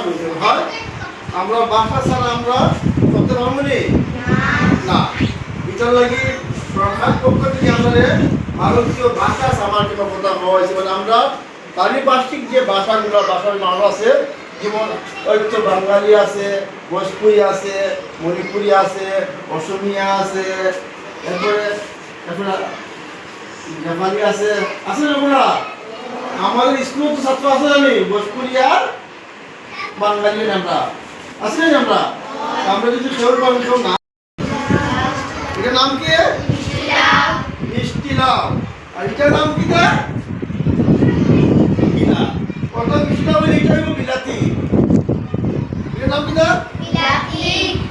প্রয়োজন হয়। আমরা ভাষা ছাড়া আমরা করতে পারবো না। এটার লাগি সরকার পক্ষ থেকে আমাদের ভারতীয় ভাষা সামাজিক কথা হওয়া হয়েছে। মানে আমরা পারিপার্শ্বিক যে ভাষাগুলো ভাষার নাম আছে, যেমন ঐক্য বাঙালি আছে, ভোজপুরি আছে, মণিপুরি আছে, অসমিয়া আছে, এরপরে নেপালি আছে, আছে না? আমাদের স্কুলে তো ছাত্র আছে জানি ভোজপুরি আর বাঙালি আমরা আছে না? আমরা যদি কেউ পাবেন কেউ না, এটার নাম কি? মিষ্টি লাউ। আর এটার নাম কি? কত মিষ্টি লাউ হলে এটা হইব বিলাতি। এটার নাম কি?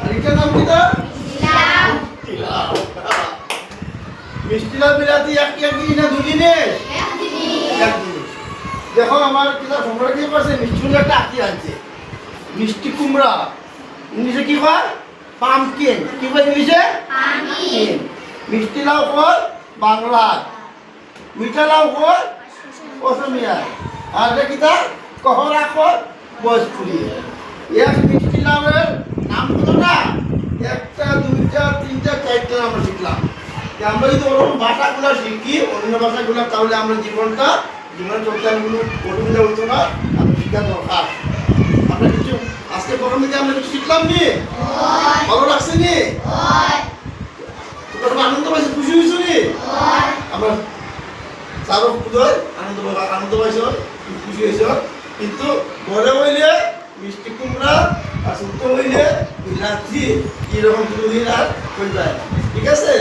আর এটার নাম কি? মিষ্টি লাউ বিলাতি এক জিনিস না দুই জিনিস? এক জিনিস। দেখো আমার কিনা সম্রাট কি করছে, মিষ্টি কুমড়া একটা আঁকি আনছে। মিষ্টি কুমড়া ইংলিশে কি কয়? পামকিন। কি কয় ইংলিশে? পামকিন। মিষ্টি লাউ কয় বাংলা, মিঠা লাউ কয় অসমিয়া, আর এটা কি তা কহরা কয় ভোজপুরি। এক মিষ্টি লাউয়ের নাম হলো না একটা, দুইটা, তিনটা, চারটা আমরা শিখলাম। আমরা যদি ওরকম ভাষাগুলো শিখি, অন্য ভাষাগুলো, তাহলে আমরা জীবনে চলতে কোনো অসুবিধা হতো না। আমরা শিক্ষা দরকার। আমরা কিছু আজকে প্রথম থেকে আমরা কিছু শিখলাম নি, ভালো লাগছে নি, তোমরা আনন্দ পাইছো, খুশি হয়েছো নি? আমরা চারো পুজোয় আনন্দ পাইছ, খুশি হয়েছ। কিন্তু ঘরে হইলে মিষ্টি কুমড়া আর শুক্তো হইলে বিলাতি এরকম দুদিন আর হয়ে যায়। ঠিক আছে?